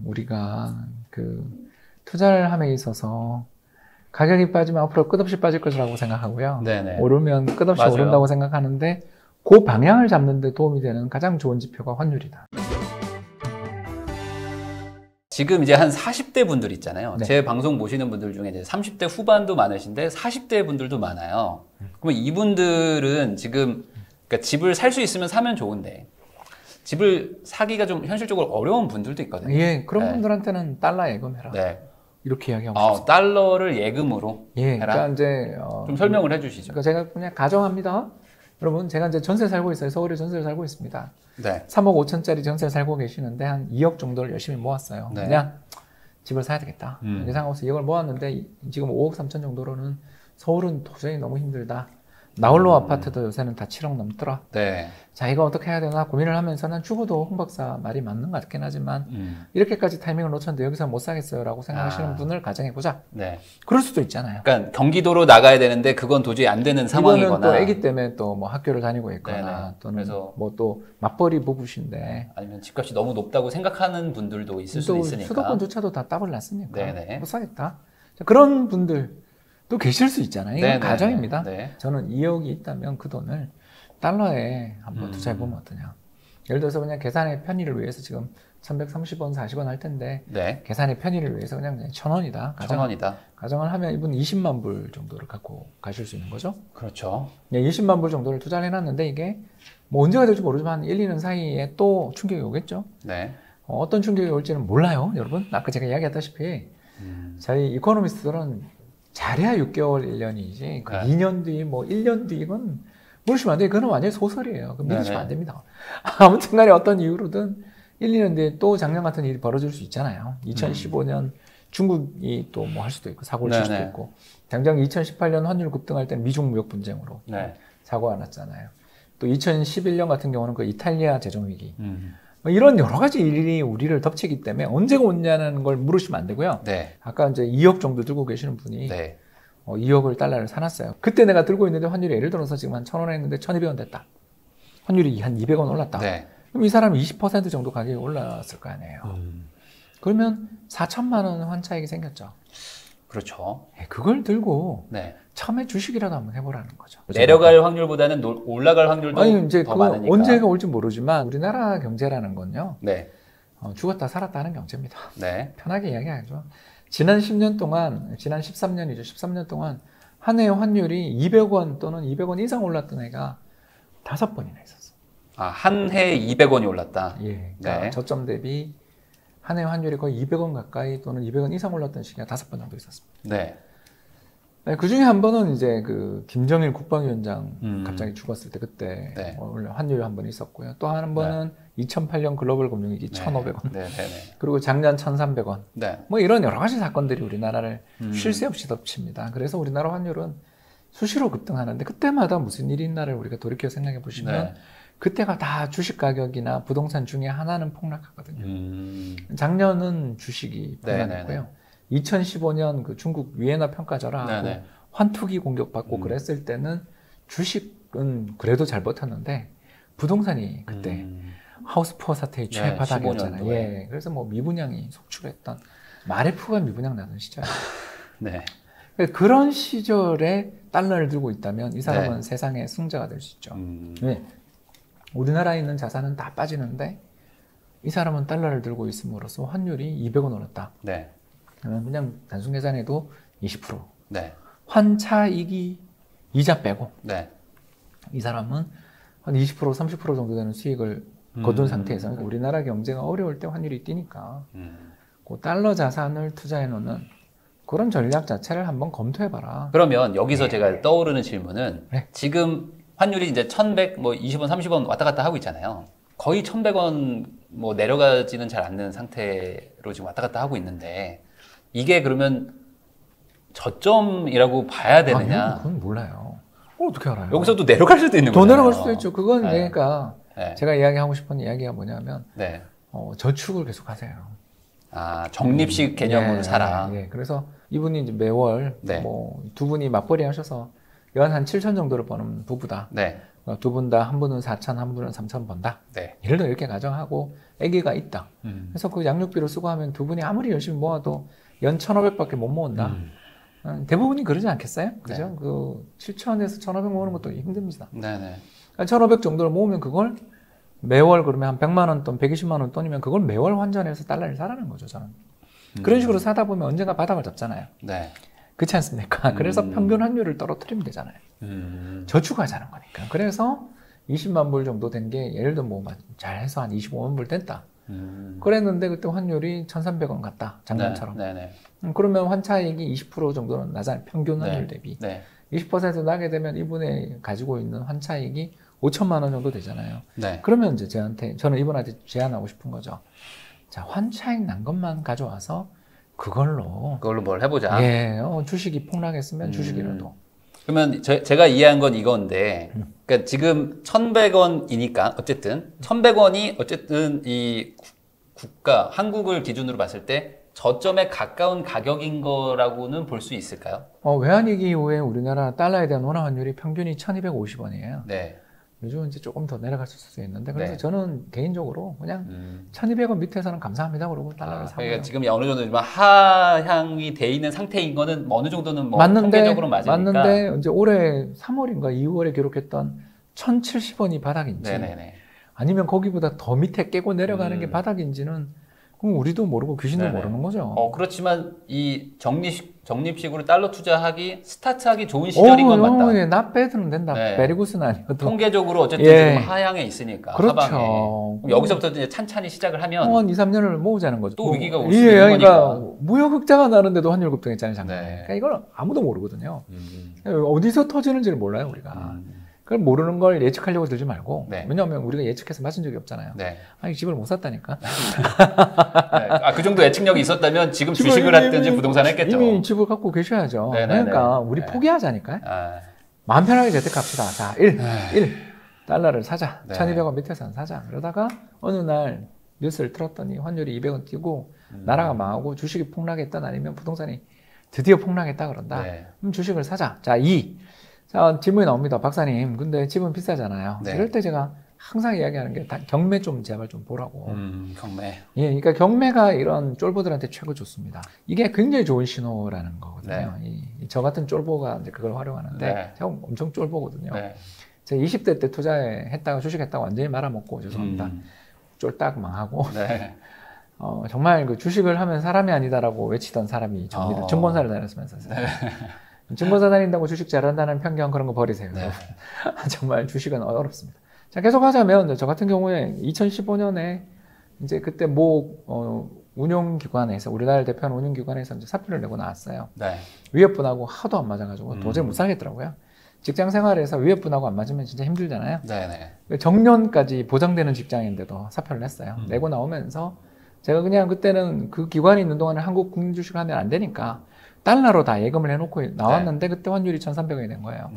우리가 그 투자를 함에 있어서 가격이 빠지면 앞으로 끝없이 빠질 것이라고 생각하고요. 네네. 오르면 끝없이 맞아요. 오른다고 생각하는데 그 방향을 잡는 데 도움이 되는 가장 좋은 지표가 환율이다. 지금 이제 한 40대 분들 있잖아요. 네. 제 방송 보시는 분들 중에 이제 30대 후반도 많으신데 40대 분들도 많아요. 그러면 이분들은 지금 그러니까 집을 살 수 있으면 사면 좋은데 집을 사기가 좀 현실적으로 어려운 분들도 있거든요. 예, 그런 네. 분들한테는 달러 예금해라. 네. 이렇게 이야기하고 싶습니다. 달러를 예금으로 예, 해라. 그러니까 이제 좀 설명을 해주시죠. 그러니까 제가 그냥 가정합니다. 여러분, 제가 이제 전세 살고 있어요. 서울에 전세를 살고 있습니다. 네. 3억 5천짜리 전세 살고 계시는데 한 2억 정도를 열심히 모았어요. 네. 그냥 집을 사야 되겠다. 이렇게 생각하면서 2억을 모았는데 지금 5억 3천 정도로는 서울은 도저히 너무 힘들다. 나홀로 아파트도 요새는 다 7억 넘더라. 네. 자, 이거 어떻게 해야 되나 고민을 하면서 난 죽어도 홍 박사 말이 맞는 것 같긴 하지만 이렇게까지 타이밍을 놓쳤는데 여기서 못 사겠어요 라고 생각하시는 분을 가정해보자. 네. 그럴 수도 있잖아요. 그러니까 경기도로 나가야 되는데 그건 도저히 안 되는 상황이거나. 이거는 또 아기 때문에 또 뭐 학교를 다니고 있거나 네네. 또는 그래서 뭐 또 맞벌이 부부신데 아니면 집값이 너무 높다고 생각하는 분들도 있을 수도 또 있으니까. 수도권조차도 다 따블 났으니까 네네. 못 사겠다. 자, 그런 분들 또 계실 수 있잖아요. 이건 네네. 가정입니다. 네. 저는 2억이 있다면 그 돈을 달러에 한번 투자해보면 어떠냐. 예를 들어서 그냥 계산의 편의를 위해서 지금 1130원, 40원 할 텐데 네. 계산의 편의를 위해서 그냥 1,000원이다. 1,000원이다. 가정을 하면 이분 20만 불 정도를 갖고 가실 수 있는 거죠. 그렇죠. 20만 불 정도를 투자를 해놨는데 이게 뭐 언제가 될지 모르지만 1, 2년 사이에 또 충격이 오겠죠. 네. 어떤 충격이 올지는 몰라요, 여러분. 아까 제가 이야기했다시피 저희 이코노미스트들은 잘해야 6개월, 1년이지 그 네. 2년 뒤, 뭐 1년 뒤 이건 모르시면 안 돼요. 그건 완전히 소설이에요. 그건 믿으시면 네네. 안 됩니다. 아무튼 간에 어떤 이유로든 1, 2년 뒤에 또 작년 같은 일이 벌어질 수 있잖아요. 2015년 중국이 또 뭐 할 수도 있고 사고를 칠 수도 네네. 있고 당장 2018년 환율 급등할 때는 미중 무역 분쟁으로 네. 사고가 났잖아요. 또 2011년 같은 경우는 그 이탈리아 재정 위기 음. 뭐 이런 여러 가지 일이 우리를 덮치기 때문에 언제가 오냐는 걸 물으시면 안 되고요. 네. 아까 이제 2억 정도 들고 계시는 분이 네. 2억을 달러를 사놨어요. 그때 내가 들고 있는데 환율이 예를 들어서 지금 한 1,000원 했는데 1,200원 됐다. 환율이 한 200원 올랐다. 네. 그럼 이 사람은 20% 정도 가격이 올랐을 거 아니에요. 그러면 4천만 원 환차익이 생겼죠. 그렇죠. 그걸 들고 네. 처음에 주식이라도 한번 해보라는 거죠. 내려갈 확률보다는 올라갈 확률도 아니 이제 더 그거 많으니까. 언제가 올지 모르지만 우리나라 경제라는 건요. 네. 죽었다 살았다 하는 경제입니다. 네. 편하게 이야기하죠. 지난 10년 동안, 지난 13년이죠. 13년 동안 한 해의 환율이 200원 또는 200원 이상 올랐던 해가 5번이나 있었어요. 아, 한 해에 200원이 올랐다. 예. 그러니까 네. 저점 대비 한 해 환율이 거의 200원 가까이 또는 200원 이상 올랐던 시기가 5번 정도 있었습니다. 네. 그 중에 한 번은 이제 그 김정일 국방위원장 갑자기 죽었을 때 그때 네. 원래 환율 한 번 있었고요. 또 한 번은 2008년 글로벌 금융위기 1,500원. 네. 네. 그리고 작년 1,300원. 네. 뭐 이런 여러 가지 사건들이 우리나라를 쉴 새 없이 덮칩니다. 그래서 우리나라 환율은 수시로 급등하는데 그때마다 무슨 일이 있나를 우리가 돌이켜 생각해 보시면 네. 그때가 다 주식 가격이나 부동산 중에 하나는 폭락하거든요. 작년은 주식이 폭락했고요. 2015년 그 중국 위에나 평가절하고 네네. 환투기 공격받고 그랬을 때는 주식은 그래도 잘 버텼는데 부동산이 그때 하우스푸어 사태의 최바닥이었잖아요. 15년도에. 예, 그래서 뭐 미분양이 속출했던 마레프가 미분양 나던 시절. 네. 그런 시절에 달러를 들고 있다면 이 사람은 네. 세상의 승자가 될 수 있죠. 네. 우리나라에 있는 자산은 다 빠지는데 이 사람은 달러를 들고 있음으로써 환율이 200원 올랐다. 네. 그러면 그냥 단순 계산해도 20%. 네. 환차익이 이자 빼고 네. 이 사람은 한 20%, 30% 정도 되는 수익을 거둔 상태에서 우리나라 경제가 어려울 때 환율이 뛰니까 그 달러 자산을 투자해 놓는 그런 전략 자체를 한번 검토해봐라. 그러면 여기서 제가 떠오르는 질문은 네. 지금 환율이 이제 1,100, 뭐 20원, 30원 왔다 갔다 하고 있잖아요. 거의 1,100원 뭐 내려가지는 잘 않는 상태로 지금 왔다 갔다 하고 있는데 이게 그러면 저점이라고 봐야 되느냐? 그건 몰라요. 어떻게 알아요? 여기서도 내려갈 수도 있는 더 거잖아요. 내려갈 수도 있죠. 그건 네. 그러니까 네. 제가 이야기하고 싶은 이야기가 뭐냐면 네. 저축을 계속 하세요. 아, 적립식 개념으로 예, 살아. 예. 그래서 이분이 이제 매월 네. 뭐 두 분이 맞벌이 하셔서 연 한 7천 정도를 버는 부부다. 네. 두 분 다 한 분은 4천, 한 분은 3천 번다. 네. 예를 들어 이렇게 가정하고 아기가 있다. 그래서 그 양육비로 쓰고 하면 두 분이 아무리 열심히 모아도 연 1,500밖에 못 모은다. 대부분이 그러지 않겠어요? 그죠? 네. 그 7천에서 1,500 모으는 것도 힘듭니다. 네네. 1,500 정도를 모으면 그걸 매월 그러면 한 100만 원 돈, 120만 원 돈이면 그걸 매월 환전해서 달러를 사라는 거죠, 저는. 그런 식으로 사다 보면 언젠가 바닥을 잡잖아요. 네. 그렇지 않습니까? 그래서 평균 환율을 떨어뜨리면 되잖아요. 저축하자는 거니까. 그래서 20만 불 정도 된 게 예를 들어 뭐 잘해서 한 25만 불 됐다. 그랬는데 그때 환율이 1,300원 같다. 작년처럼. 네. 그러면 환차익이 20% 정도는 나잖아요. 평균 환율 대비. 네. 20% 나게 되면 이분이 가지고 있는 환차익이 5천만 원 정도 되잖아요. 네. 그러면 이제 저는 이분한테 제안하고 싶은 거죠. 자, 환차익 난 것만 가져와서 그걸로 뭘 해보자. 예, 주식이 폭락했으면 주식이라도. 그러면 제가 이해한 건 이건데, 그러니까 지금 1,100원이니까 어쨌든 1,100원이 어쨌든 이 국가 한국을 기준으로 봤을 때 저점에 가까운 가격인 거라고는 볼 수 있을까요? 외환위기 이후에 우리나라 달러에 대한 원화 환율이 평균이 1,250원이에요. 네. 요즘은 이제 조금 더 내려갔을 수 있는데 그래서 네. 저는 개인적으로 그냥 1,200원 밑에서는 감사합니다 그러고 달러를 사고요. 그러니까 지금 어느 정도 좀 하향이 돼 있는 상태인 거는 어느 정도는 뭐 통계적으로 맞으니까. 맞는데 이제 올해 3월인가 2월에 기록했던 1,070원이 바닥인지 네네네. 아니면 거기보다 더 밑에 깨고 내려가는 게 바닥인지는 그럼 우리도 모르고 귀신도 네네. 모르는 거죠. 그렇지만 이 적립식으로 달러 투자하기 스타트하기 좋은 시절인 건 맞다. 예, 나 빼드는 된다. 네. 베리구스는 아니어도. 통계적으로 어쨌든 예. 지금 하향에 있으니까. 그렇죠. 하방에. 그럼 여기서부터 이제 찬찬히 시작을 하면 한 2, 3년을 모으자는 거죠. 또 위기가 올 수도 있는 그러니까 거니까. 무역 흑자가 나는데도 환율 급등했잖아요, 작년에. 네. 그러니까 이걸 아무도 모르거든요. 어디서 터지는지를 몰라요, 우리가. 그걸 모르는 걸 예측하려고 들지 말고. 네. 왜냐하면 우리가 예측해서 맞은 적이 없잖아요. 네. 아니, 집을 못 샀다니까. 네. 그 정도 예측력이 있었다면 지금 주식을 했든지 부동산을 했겠죠. 이미 집을 갖고 계셔야죠. 네네네. 그러니까 우리 네. 포기하자니까요. 마음 편하게 재택합시다. 자, 1 달러를 사자. 네. 1,200원 밑에서는 사자. 그러다가 어느 날 뉴스를 틀었더니 환율이 200원 뛰고 나라가 망하고 주식이 폭락했다 아니면 부동산이 드디어 폭락했다 그런다. 네. 그럼 주식을 사자. 자, 2. 자, 질문이 나옵니다. 박사님, 근데 집은 비싸잖아요. 네. 이럴 때 제가 항상 이야기하는 게 경매 좀 제발 좀 보라고. 경매. 예, 그러니까 경매가 이런 쫄보들한테 최고 좋습니다. 이게 굉장히 좋은 신호라는 거거든요. 저 같은 쫄보가 이제 그걸 활용하는데 네. 제가 엄청 쫄보거든요. 네. 제가 20대 때 투자했다가 주식했다가 완전히 말아먹고 죄송합니다. 쫄딱 망하고 네. 정말 그 주식을 하면 사람이 아니다라고 외치던 사람이 접니다. 증권사를 다녔으면서. 네. 증권사 다닌다고 주식 잘한다는 편견 그런 거 버리세요. 네. 정말 주식은 어렵습니다. 자, 계속 하자면 저 같은 경우에 2015년에 이제 그때 운용기관에서 우리나라를 대표하는 운용기관에서 이제 사표를 내고 나왔어요. 네. 위협분하고 하도 안 맞아가지고 도저히 못 살겠더라고요. 직장 생활에서 위협분하고 안 맞으면 진짜 힘들잖아요. 네네. 정년까지 보장되는 직장인데도 사표를 냈어요. 내고 나오면서 제가 그냥 그때는 그 기관이 있는 동안에 한국 국민주식을 하면 안 되니까 달러로 다 예금을 해놓고 나왔는데 그때 환율이 1,300원이 된 거예요.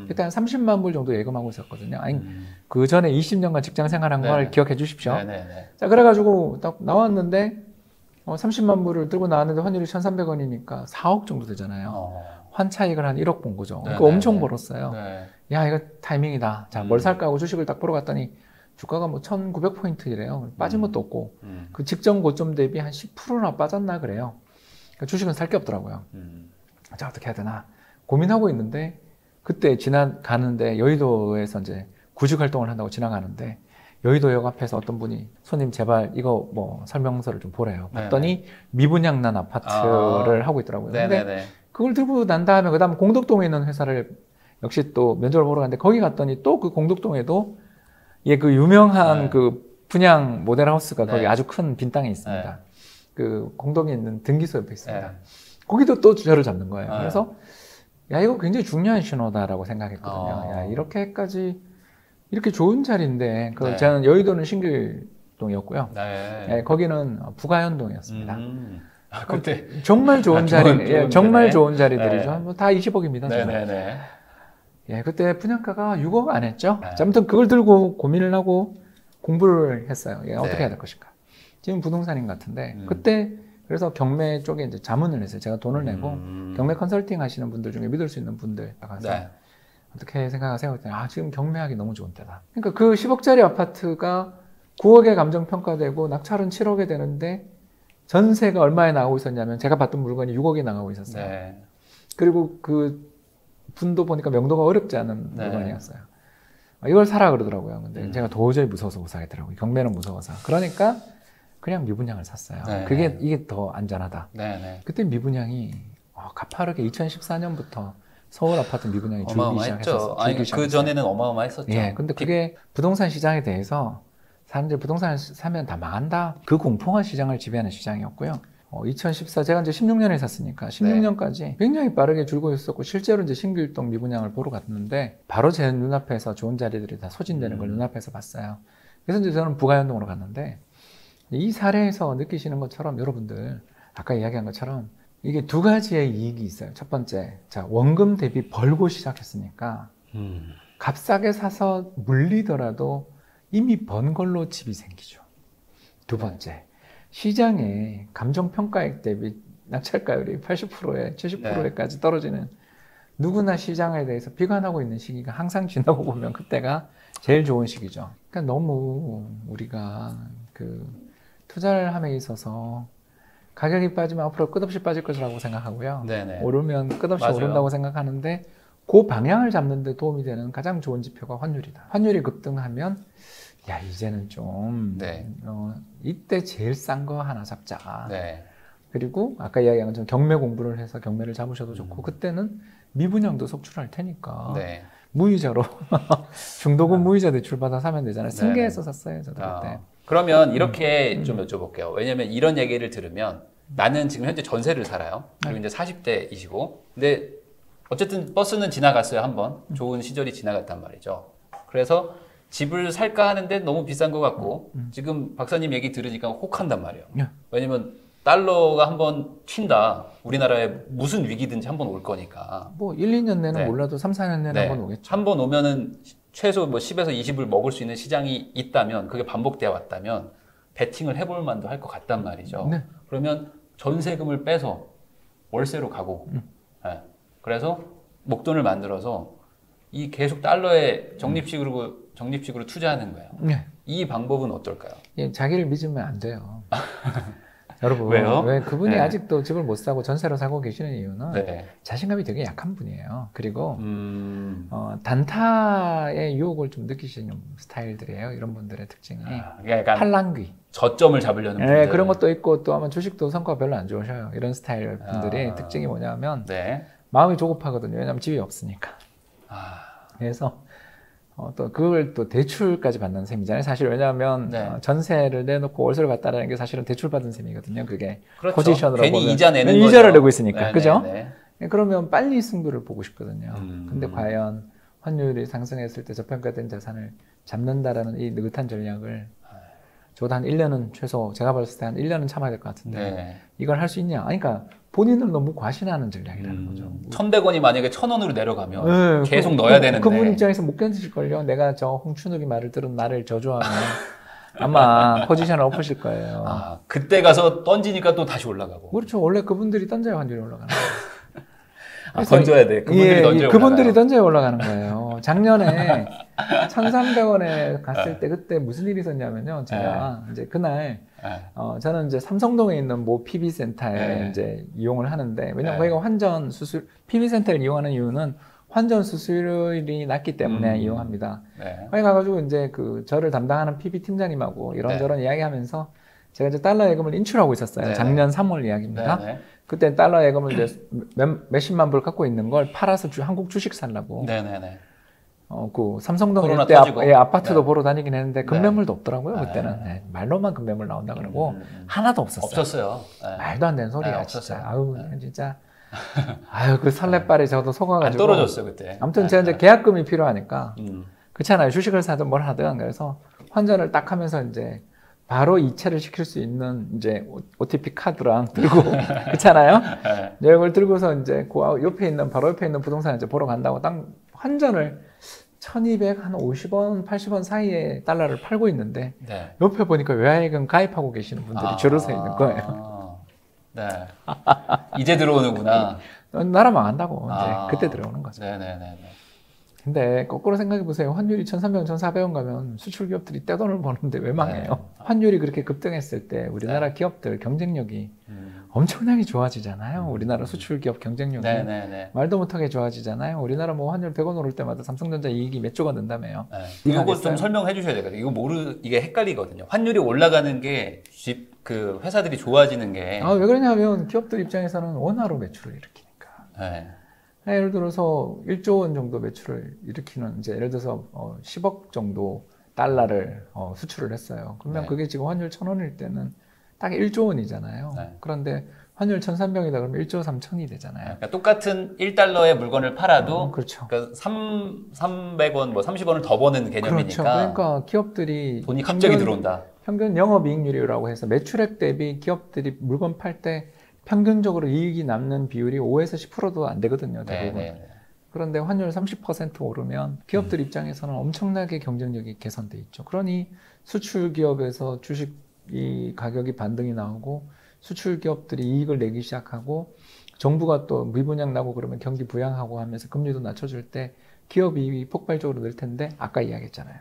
그때 한 30만 불 정도 예금하고 있었거든요. 아니 그 전에 20년간 직장 생활한 걸 기억해 주십시오. 네네네. 자, 그래가지고 딱 나왔는데 30만 불을 들고 나왔는데 환율이 1,300원이니까 4억 정도 되잖아요. 환차익을 한 1억 본 거죠. 그러니까 엄청 벌었어요. 네. 야, 이거 타이밍이다. 자, 뭘 살까 하고 주식을 딱 보러 갔더니 주가가 뭐 1,900포인트이래요. 빠진 것도 없고 그 직전 고점 대비 한 10%나 빠졌나 그래요. 그러니까 주식은 살 게 없더라고요. 자, 어떻게 해야 되나 고민하고 있는데 그때 지나가는데 여의도에서 이제 구직 활동을 한다고 지나가는데 여의도역 앞에서 어떤 분이 손님 제발 이거 뭐 설명서를 좀 보래요. 봤더니 미분양난 아파트를 하고 있더라고요. 근데 그걸 들고 난 다음에 그 다음 공덕동에 있는 회사를 역시 또 면접을 보러 갔는데 거기 갔더니 또 그 공덕동에도 그 유명한 그 분양 모델하우스가 거기 아주 큰 빈 땅에 있습니다. 그 공덕에 있는 등기소 옆에 있습니다. 거기도 또 저를 잡는 거예요. 그래서 야, 이거 굉장히 중요한 신호다라고 생각했거든요. 야, 이렇게까지 이렇게 좋은 자리인데 저는 여의도는 신길동이었고요. 거기는 부가현동이었습니다. 그때 정말 좋은 자리, 정말 좋은 자리들이죠. 네. 뭐 다 20억입니다. 네네네. 예, 그때 분양가가 6억 안 했죠. 자, 아무튼 그걸 들고 고민을 하고 공부를 했어요. 예, 어떻게 해야 될 것인가. 지금 부동산인 것 같은데 그때 그래서 경매 쪽에 이제 자문을 했어요. 제가 돈을 내고 경매 컨설팅 하시는 분들 중에 믿을 수 있는 분들 나가서 어떻게 생각하세요? 그랬더니 지금 경매하기 너무 좋은 때다. 그러니까 그 10억짜리 아파트가 9억에 감정평가되고 낙찰은 7억에 되는데 전세가 얼마에 나가고 있었냐면 제가 봤던 물건이 6억에 나가고 있었어요. 네. 그리고 그 분도 보니까 명도가 어렵지 않은 네. 물건이었어요. 이걸 사라 그러더라고요. 근데 제가 도저히 무서워서 못 사겠더라고요. 경매는 무서워서. 그러니까 그냥 미분양을 샀어요. 네. 이게 더 안전하다. 네. 네. 그때 미분양이 가파르게 2014년부터 서울 아파트 미분양이 줄기 어마어마했죠. 시작했었어요. 아니 그 전에는 어마어마했었죠. 예, 근데 그게 부동산 시장에 대해서 사람들이 부동산을 사면 다 망한다. 그 공포가 시장을 지배하는 시장이었고요. 2014 제가 이제 16년에 샀으니까 16년까지 굉장히 빠르게 줄고 있었고 실제로 이제 신길동 미분양을 보러 갔는데 바로 제 눈앞에서 좋은 자리들이 다 소진되는 걸 눈앞에서 봤어요. 그래서 이제 저는 부가연동으로 갔는데 이 사례에서 느끼시는 것처럼 여러분들 아까 이야기한 것처럼 이게 두 가지의 이익이 있어요. 첫 번째, 자 원금 대비 벌고 시작했으니까 값싸게 사서 물리더라도 이미 번 걸로 집이 생기죠. 두 번째, 시장에 감정평가액 대비 낙찰가율이 80%에 70%에까지 떨어지는 누구나 시장에 대해서 비관하고 있는 시기가 항상 지나고 보면 그때가 제일 좋은 시기죠. 그러니까 너무 우리가 그 투자를 함에 있어서 가격이 빠지면 앞으로 끝없이 빠질 것이라고 생각하고요. 네네. 오르면 끝없이 맞아요. 오른다고 생각하는데 그 방향을 잡는 데 도움이 되는 가장 좋은 지표가 환율이다. 환율이 급등하면 야 이제는 좀 네. 이때 제일 싼 거 하나 잡자. 네. 그리고 아까 이야기한 것처럼 경매 공부를 해서 경매를 잡으셔도 좋고 그때는 미분양도 속출할 테니까 네. 무이자로 중도금 무이자 대출 받아 사면 되잖아요. 승계해서 샀어요 저도 그때. 그러면 이렇게 좀 여쭤볼게요. 왜냐면 이런 얘기를 들으면 나는 지금 현재 전세를 살아요. 그리고 이제 40대이시고 근데 어쨌든 버스는 지나갔어요. 한번 좋은 시절이 지나갔단 말이죠. 그래서 집을 살까 하는데 너무 비싼 것 같고 지금 박사님 얘기 들으니까 혹한단 말이에요. 왜냐면 달러가 한번 튄다. 우리나라에 무슨 위기든지 한번 올 거니까. 뭐 1, 2년 내는 네. 몰라도 3, 4년 내는 네. 한번 오겠죠. 한번 오면은 최소 뭐 10에서 20을 먹을 수 있는 시장이 있다면 그게 반복되어 왔다면 베팅을 해볼 만도 할 것 같단 말이죠. 네. 그러면 전세금을 빼서 월세로 가고 네. 그래서 목돈을 만들어서 이 계속 달러에 적립식으로 투자하는 거예요. 네. 이 방법은 어떨까요? 예, 자기를 믿으면 안 돼요. 여러분 왜요? 왜 그분이 네. 아직도 집을 못 사고 전세로 사고 계시는 이유는 네. 자신감이 되게 약한 분이에요. 그리고 단타의 유혹을 좀 느끼시는 스타일들이에요. 이런 분들의 특징이 약간 팔랑귀. 저점을 잡으려는 분들. 네, 그런 것도 있고 또 아마 주식도 성과가 별로 안 좋으셔요. 이런 스타일 분들의 특징이 뭐냐면 네. 마음이 조급하거든요. 왜냐하면 집이 없으니까. 그래서 또 그걸 또 대출까지 받는 셈이잖아요. 사실 왜냐하면 네. 전세를 내놓고 월세를 받다라는 게 사실은 대출 받은 셈이거든요. 그게 그렇죠. 포지션으로 괜히 보면 이자 내는 이자를 거죠. 내고 있으니까, 네, 그죠? 네, 네. 그러면 빨리 승부를 보고 싶거든요. 근데 과연 환율이 상승했을 때 저평가된 자산을 잡는다라는 이 느긋한 전략을 저도 한 1년은 최소 제가 봤을 때 한 1년은 참아야 될 것 같은데 네. 이걸 할 수 있냐? 그러니까 본인을 너무 과신하는 전략이라는 거죠. 1,100원이 만약에 1,000원으로 내려가면 네, 계속 넣어야 되는데. 그분 입장에서 못 견디실걸요. 내가 저 홍춘욱이 말을 들은 나를 저주하면 아마 포지션을 엎으실 거예요. 그때 가서 던지니까 또 다시 올라가고. 그렇죠. 원래 그분들이 던져야 환율이 올라가는 거예요. 던져야 돼. 그분들이 던져야 그분들이 던져야 올라가는 거예요. 작년에 1,300원에 갔을 때 그때 무슨 일이 있었냐면요. 제가 이제 그날 저는 이제 삼성동에 있는 모 PB 센터에 이제 이용을 하는데 왜냐면 거기가 환전 수수료 PB 센터를 이용하는 이유는 환전 수수료율이 낮기 때문에 이용합니다. 거기 가가지고 이제 그 저를 담당하는 PB 팀장님하고 이런저런 이야기하면서 제가 이제 달러 예금을 인출하고 있었어요. 작년 3월 이야기입니다. 그때 달러 예금을 이제 몇십만 불 갖고 있는 걸 팔아서 한국 주식 살라고. 네네네. 그 삼성동에 때 아파트도 보러 다니긴 했는데 급매물도 없더라고요. 그때는 말로만 급매물 나온다 그러고 하나도 없었어요. 없었어요. 말도 안 되는 소리야. 진짜. 아우 진짜. 아유 그 설레발에 저도 속아가지고. 안 떨어졌어요 그때. 아무튼 제가 이제 계약금이 필요하니까 그렇잖아요. 주식을 사든 뭘 하든 그래서 환전을 딱 하면서 이제. 바로 이체를 시킬 수 있는 이제 OTP 카드랑 들고 그렇잖아요. 이걸 들고서 이제 그 옆에 있는 바로 옆에 있는 부동산 이제 보러 간다고 딱 환전을 1,200 한 50원, 80원 사이에 달러를 팔고 있는데 옆에 보니까 외화예금 가입하고 계시는 분들이 줄을 서 있는 거예요. 네. 이제 들어오는구나. 나라 망한다고 이제 그때 들어오는 거죠. 네네네. 근데 거꾸로 생각해 보세요. 환율이 1,300원, 1,400원 가면 수출 기업들이 떼돈을 버는데 왜 망해요? 환율이 그렇게 급등했을 때 우리나라 기업들 경쟁력이 엄청나게 좋아지잖아요. 우리나라 수출 기업 경쟁력이 말도 못하게 좋아지잖아요. 우리나라 뭐 환율 100원 오를 때마다 삼성전자 이익이 몇 조가 는다며요. 이거 좀 설명해 주셔야 되거든요. 이게 헷갈리거든요. 환율이 올라가는 게 그 회사들이 좋아지는 게. 왜 그러냐면 기업들 입장에서는 원화로 매출을 일으키니까. 예를 들어서 1조 원 정도 매출을 일으키는, 이제 예를 들어서 10억 정도 달러를 수출을 했어요. 그러면 그게 지금 환율 1,000원일 때는 딱 1조 원이잖아요. 그런데 환율 1,300이다 그러면 1조 3천이 되잖아요. 그러니까 똑같은 1달러의 물건을 팔아도 그렇죠. 그러니까 300원, 뭐 30원을 더 버는 개념이니까. 그렇죠. 그러니까 기업들이 돈이 갑자기 들어온다. 평균 영업이익률이라고 해서 매출액 대비 기업들이 물건 팔 때 평균적으로 이익이 남는 비율이 5에서 10%도 안 되거든요, 대부분. 그런데 환율 30% 오르면 기업들 입장에서는 엄청나게 경쟁력이 개선돼 있죠. 그러니 수출 기업에서 주식이 가격이 반등이 나오고 수출 기업들이 이익을 내기 시작하고 정부가 또 미분양 나고 그러면 경기 부양하고 하면서 금리도 낮춰줄 때 기업 이익이 폭발적으로 늘 텐데, 아까 이야기했잖아요.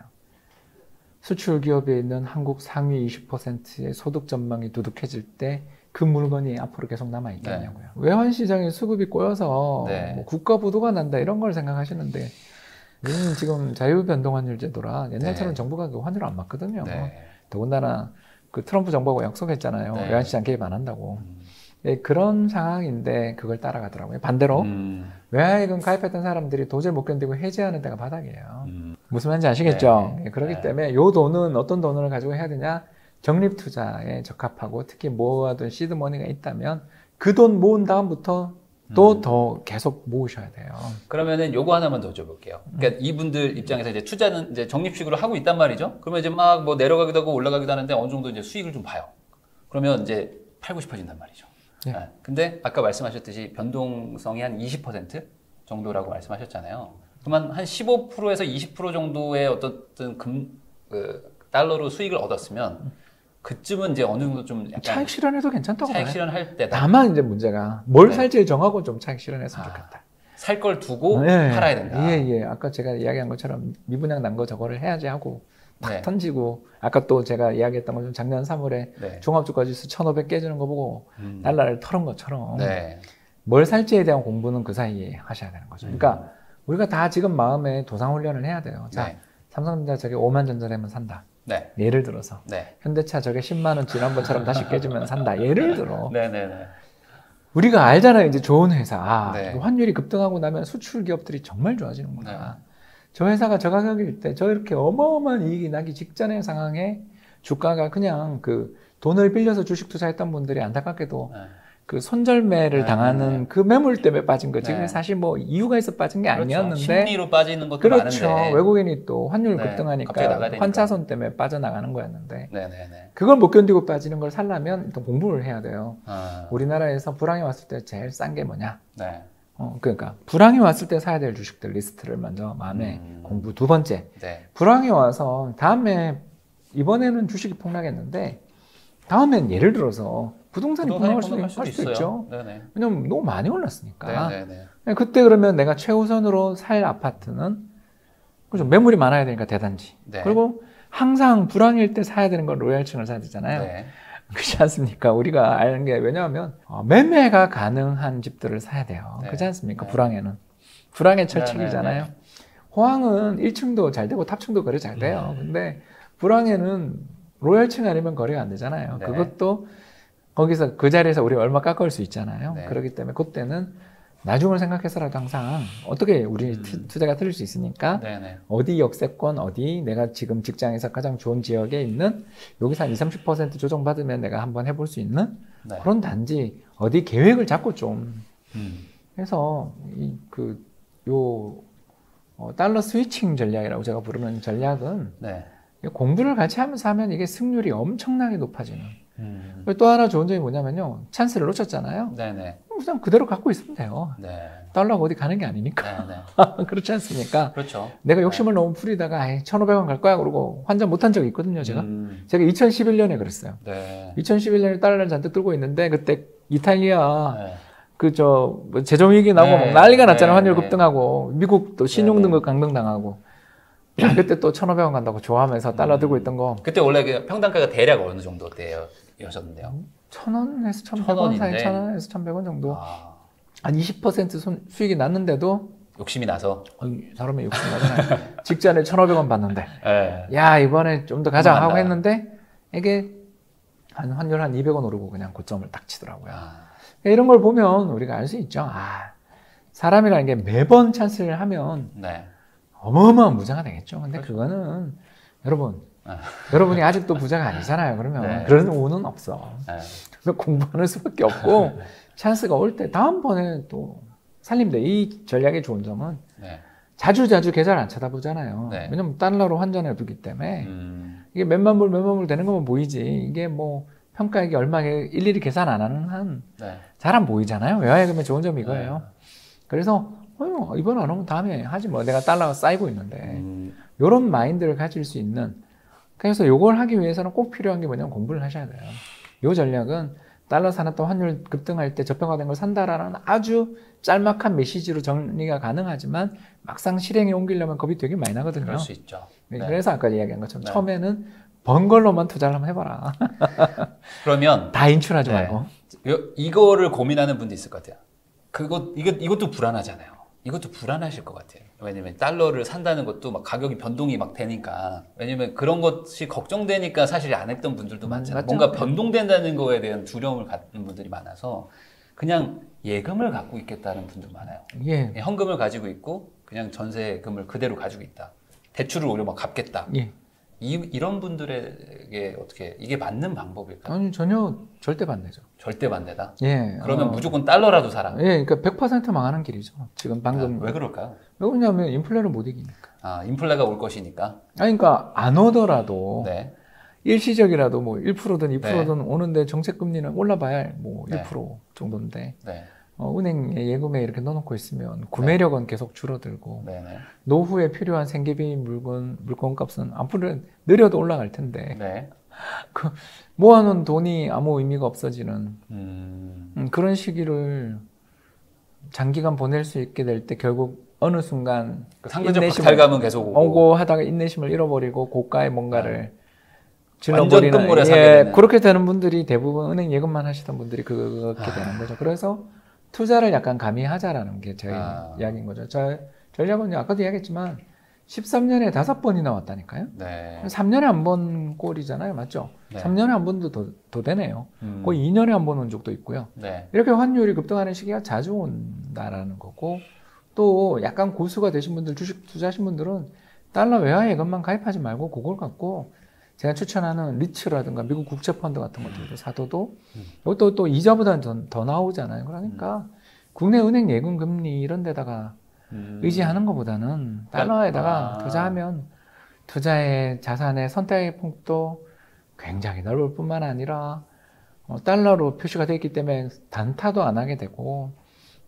수출 기업에 있는 한국 상위 20%의 소득 전망이 두둑해질 때 그 물건이 앞으로 계속 남아있겠냐고요. 외환 시장의 수급이 꼬여서 뭐 국가 부도가 난다 이런 걸 생각하시는데, 우리는 지금 자유변동환율 제도라 옛날처럼 정부가 그 환율을 안 맞거든요. 더군다나 그 트럼프 정부하고 약속했잖아요. 외환 시장 개입 안 한다고. 그런 상황인데 그걸 따라가더라고요. 반대로 외화예금 가입했던 사람들이 도저히 못 견디고 해지하는 데가 바닥이에요. 무슨 말인지 아시겠죠? 그렇기 때문에 이 돈은 어떤 돈을 가지고 해야 되냐? 적립 투자에 적합하고, 특히 모아둔 시드머니가 있다면 그 돈 모은 다음부터 또 더 계속 모으셔야 돼요. 그러면은 요거 하나만 더 여쭤볼게요. 그러니까 이분들 입장에서 이제 투자는 이제 적립식으로 하고 있단 말이죠. 그러면 이제 막 뭐 내려가기도 하고 올라가기도 하는데 어느 정도 이제 수익을 좀 봐요. 그러면 이제 팔고 싶어진단 말이죠. 근데 아까 말씀하셨듯이 변동성이 한 20% 정도라고 말씀하셨잖아요. 그러면 한 15%에서 20% 정도의 어떤 달러로 수익을 얻었으면 그쯤은 이제 어느 정도 좀 약간 차익 실현해도 괜찮다고 봐요. 차익 실현할 때다. 다만 이제 문제가 뭘 살지 정하고 좀 차익 실현했으면 좋겠다. 살 걸 두고 팔아야 된다. 아까 제가 이야기한 것처럼 미분양 난 거 저거를 해야지 하고 탁 던지고, 아까 또 제가 이야기했던 것처럼 작년 3월에 종합주가지수 1,500 깨지는 거 보고 달러를 털은 것처럼 뭘 살지에 대한 공부는 그 사이에 하셔야 되는 거죠. 그러니까 우리가 다 지금 마음에 도상훈련을 해야 돼요. 자, 삼성전자 저게 5만 전자라면 산다. 예를 들어서 현대차 저게 10만 원 지난번처럼 다시 깨지면 산다. 예를 들어. 우리가 알잖아요. 이제 좋은 회사. 환율이 급등하고 나면 수출 기업들이 정말 좋아지는구나. 저 회사가 저 가격일 때 저 이렇게 어마어마한 이익이 나기 직전의 상황에 주가가 그냥 그 돈을 빌려서 주식 투자했던 분들이 안타깝게도 그 손절매를 당하는 그 매물 때문에 빠진 거지. 사실 뭐 이유가 있어 빠진 게 아니었는데. 심리로 빠지는 것도 그렇죠. 많은데. 외국인이 또 환율 급등하니까 환차손 때문에 빠져나가는 거였는데. 그걸 못 견디고 빠지는 걸 살려면 또 공부를 해야 돼요. 우리나라에서 불황이 왔을 때 제일 싼 게 뭐냐? 그러니까 불황이 왔을 때 사야 될 주식들 리스트를 먼저 마음에 공부. 두 번째, 불황이 와서 다음에 이번에는 주식이 폭락했는데 다음엔 예를 들어서 부동산이 폭락할 수도 있죠. 왜냐면 너무 많이 올랐으니까. 그때 그러면 내가 최우선으로 살 아파트는 그죠, 매물이 많아야 되니까 대단지. 그리고 항상 불황일 때 사야 되는 건 로얄층을 사야 되잖아요. 그렇지 않습니까? 우리가 아는 게 왜냐하면 매매가 가능한 집들을 사야 돼요. 그렇지 않습니까? 불황에는. 불황의 철칙이잖아요. 호황은 1층도 잘 되고 탑층도 거래 잘 돼요. 근데 불황에는 로얄층 아니면 거래가 안 되잖아요. 그것도 거기서 그 자리에서 우리가 얼마 깎을 수 있잖아요. 그렇기 때문에 그때는 나중을 생각해서라도 항상 어떻게 우리 투자가 틀릴 수 있으니까 어디 역세권, 어디 내가 지금 직장에서 가장 좋은 지역에 있는 여기서 한 20, 30% 조정받으면 내가 한번 해볼 수 있는 그런 단지 어디 계획을 잡고 좀 해서 달러 스위칭 전략이라고 제가 부르는 전략은 공부를 같이 하면서 하면 이게 승률이 엄청나게 높아지는. 또 하나 좋은 점이 뭐냐면요. 찬스를 놓쳤잖아요. 그냥 그대로 갖고 있으면 돼요. 달러가 어디 가는 게 아니니까. 그렇지 않습니까? 그렇죠. 내가 욕심을 너무 부리다가 1,500원 갈 거야 그러고 환전 못한 적이 있거든요. 제가 2011년에 그랬어요. 2011년에 달러를 잔뜩 들고 있는데 그때 이탈리아 뭐 재정 위기 나고 네, 막 난리가 났잖아요. 네, 환율 네. 급등하고 미국 또 신용 등급 강등당하고. 야, 그때 또 1,500원 간다고 좋아하면서 달러 들고 있던 거. 그때 원래 그 평단가가 대략 어느 정도 대여셨는데요? 1,000원에서 1,100원 사이, 1,000원에서 1,100원 정도. 아, 한 20% 수익이 났는데도 욕심이 나서. 사람이 욕심 나잖아요. 직전에 1,500원 받는데. 네. 야, 이번에 좀 더 가자 하고 넘어간다. 했는데 이게 환율 한 200원 오르고 그냥 고점을 딱 치더라고요. 아, 이런 걸 보면 우리가 알 수 있죠. 아, 사람이라는 게 매번 찬스를 하면 네. 어마어마한 부자가 되겠죠. 근데 그거는 여러분이 아직도 부자가 아니잖아요. 그러면 네. 그런 오는 없어. 네. 그래서 공부하는 수밖에 없고 찬스가 올 때 다음번에 또 살림돼. 이 전략의 좋은 점은 네. 자주 계좌를 안 쳐다보잖아요. 네. 왜냐면 달러로 환전해 두기 때문에 이게 몇만 불 되는 거면 보이지. 이게 뭐 평가액이 얼마에 일일이 계산 안 하는 한 잘 안 네. 보이잖아요. 외화예금의 좋은 점이 이거예요. 그래서 이번 안 오면 다음에 하지 뭐. 내가 달러가 쌓이고 있는데 이런 마인드를 가질 수 있는. 그래서 이걸 하기 위해서는 꼭 필요한 게 뭐냐면 공부를 하셔야 돼요. 이 전략은 달러 사놨던 환율 급등할 때 저평가된 걸 산다라는 아주 짤막한 메시지로 정리가 가능하지만 막상 실행에 옮기려면 겁이 되게 많이 나거든요. 그럴 수 있죠. 네. 그래서 아까 이야기한 것처럼 네. 처음에는 번 걸로만 투자를 한번 해봐라. 그러면 다 인출하지 네. 말고. 이거를 고민하는 분도 있을 것 같아요. 이것도 불안하잖아요. 이것도 불안하실 것 같아요. 왜냐면 달러를 산다는 것도 막 가격이 변동이 막 되니까. 왜냐면 그런 것이 걱정되니까 사실 안 했던 분들도 많잖아요. 맞죠? 뭔가 변동된다는 거에 대한 두려움을 갖는 분들이 많아서 그냥 예금을 갖고 있겠다는 분도 많아요. 예. 현금을 가지고 있고 그냥 전세금을 그대로 가지고 있다. 대출을 오히려 막 갚겠다. 예. 이런 분들에게 어떻게 이게 맞는 방법일까요? 아니 전혀 절대 반대죠. 절대 반대다. 예. 그러면 무조건 달러라도 사라. 예, 그러니까 100% 망하는 길이죠. 지금 방금. 왜 그럴까요? 왜 그러냐면 인플레를 못 이기니까. 아, 인플레가 올 것이니까. 아니, 그러니까 안 오더라도 네. 일시적이라도 뭐 1%든 2%든 네. 오는데 정책 금리는 올라봐야 뭐 1% 네. 정도인데 네. 은행에 예금에 이렇게 넣어놓고 있으면 구매력은 계속 줄어들고 네. 네. 노후에 필요한 생계비 물건값은 앞으로 느려도 올라갈 텐데 네. 그 모아놓은 돈이 아무 의미가 없어지는 그런 시기를 장기간 보낼 수 있게 될 때 결국 어느 순간 그 상대적 박탈감은 계속 오고 하다가 인내심을 잃어버리고 고가의 뭔가를 완전 질러버리는 끝물에 사게 되는. 그렇게 되는 분들이 대부분 은행 예금만 하시던 분들이 그렇게 되는 거죠. 그래서 투자를 약간 가미하자라는 게 저희 이야기인 거죠. 전략은 아까도 이야기했지만 13년에 5번이나 왔다니까요. 네. 3년에 한 번 꼴이잖아요. 맞죠? 네. 3년에 한 번도 더 되네요. 거의 2년에 한 번 온 적도 있고요. 네. 이렇게 환율이 급등하는 시기가 자주 온다라는 거고 또 약간 고수가 되신 분들, 주식 투자하신 분들은 달러 외화 예금만 가입하지 말고 그걸 갖고 제가 추천하는 리츠라든가 미국 국채펀드 같은 것들도 사둬도 이것도 또 이자보다는 더 나오잖아요. 그러니까 국내 은행 예금 금리 이런 데다가 의지하는 것보다는 달러에다가 투자하면 투자의 자산의 선택의 폭도 굉장히 넓을 뿐만 아니라 달러로 표시가 되어 있기 때문에 단타도 안 하게 되고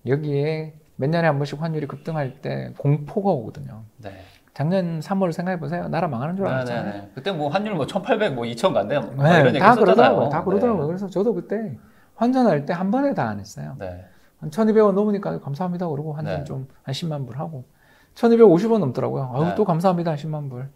여기에 몇 년에 한 번씩 환율이 급등할 때 공포가 오거든요. 네. 작년 3월 생각해 보세요. 나라 망하는 줄 알았잖아요. 네. 그때 뭐 환율 뭐 1,800, 뭐 2,000 간대요. 네, 이런 얘기 다 했었잖아요. 그러더라고요. 다 그러더라고요. 네. 그래서 저도 그때 환전할 때 한 번에 다 안 했어요. 네. 한 1,200원 넘으니까 감사합니다 그러고 환전 네. 좀 한 10만 불 하고 1,250원 넘더라고요. 아유 네. 또 감사합니다 10만 불.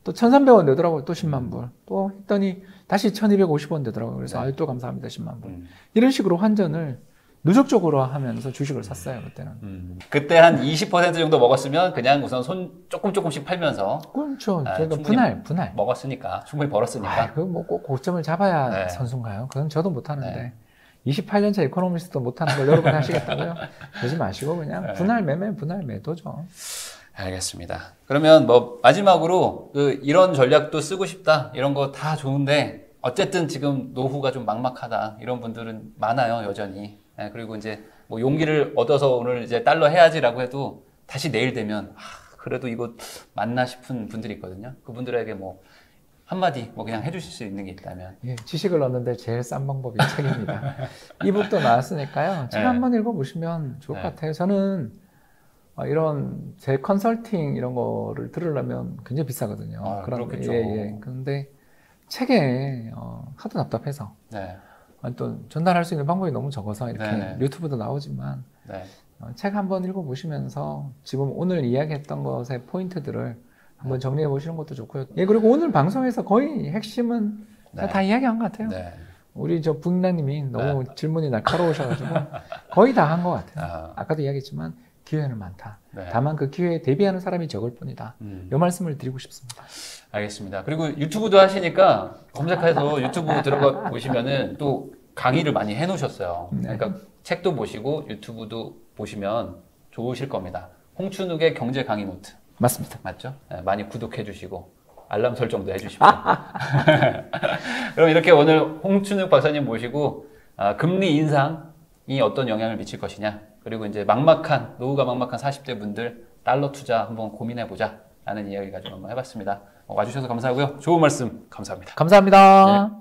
또 1,300원 되더라고요. 또 10만 불. 또 했더니 다시 1,250원 되더라고요. 그래서 네. 아유 또 감사합니다 10만 불. 이런 식으로 환전을 누적적으로 하면서 주식을 샀어요 그때는. 그때 한 20% 정도 먹었으면 그냥 우선 손 조금씩 팔면서 그렇죠. 저희가 충분히 분할. 먹었으니까 충분히 벌었으니까. 그뭐 꼭 고점을 잡아야 네. 선수인가요? 그건 저도 못하는데. 네. 28년차 이코노미스트도 못하는 걸 여러분 하시겠다고요? 그러지 마시고 그냥 네. 분할 매매, 분할 매도죠. 알겠습니다. 그러면 뭐 마지막으로 이런 전략도 쓰고 싶다 이런 거 다 좋은데 어쨌든 지금 노후가 좀 막막하다 이런 분들은 많아요 여전히. 네, 그리고 이제 뭐 용기를 얻어서 오늘 이제 달러 해야지라고 해도 다시 내일 되면 그래도 이거 맞나 싶은 분들이 있거든요. 그분들에게 뭐 한마디 뭐 그냥 해주실 수 있는 게 있다면. 예, 지식을 얻는데 제일 싼 방법이 책입니다. 이북도 나왔으니까요. 책 네. 한번 읽어보시면 좋을 네. 것 같아요. 저는 이런 제 컨설팅 이런 거를 들으려면 굉장히 비싸거든요. 그렇겠죠. 예. 그런데 책에 하도 답답해서 네. 또 전달할 수 있는 방법이 너무 적어서 이렇게 네네. 유튜브도 나오지만 네. 책 한번 읽어보시면서 지금 오늘 이야기했던 것의 포인트들을 한번 정리해 보시는 것도 좋고요. 예, 그리고 오늘 방송에서 거의 핵심은 네. 다 이야기한 것 같아요. 네. 우리 저 북나님이 너무 질문이 날카로우셔가지고 거의 다 한 것 같아요. 아까도 이야기했지만 기회는 많다. 네. 다만 그 기회에 대비하는 사람이 적을 뿐이다. 이 말씀을 드리고 싶습니다. 알겠습니다. 그리고 유튜브도 하시니까 검색해서 유튜브 들어가 보시면은 또 강의를 많이 해놓으셨어요. 네. 그러니까 책도 보시고 유튜브도 보시면 좋으실 겁니다. 홍춘욱의 경제 강의 노트. 맞습니다. 맞죠? 네, 많이 구독해 주시고 알람 설정도 해주십시오. 그럼 이렇게 오늘 홍춘욱 박사님 모시고 금리 인상이 어떤 영향을 미칠 것이냐, 그리고 이제 노후가 막막한 40대 분들 달러 투자 한번 고민해보자 라는 이야기 가지고 한번 해봤습니다. 와주셔서 감사하고요. 좋은 말씀 감사합니다. 감사합니다. 네.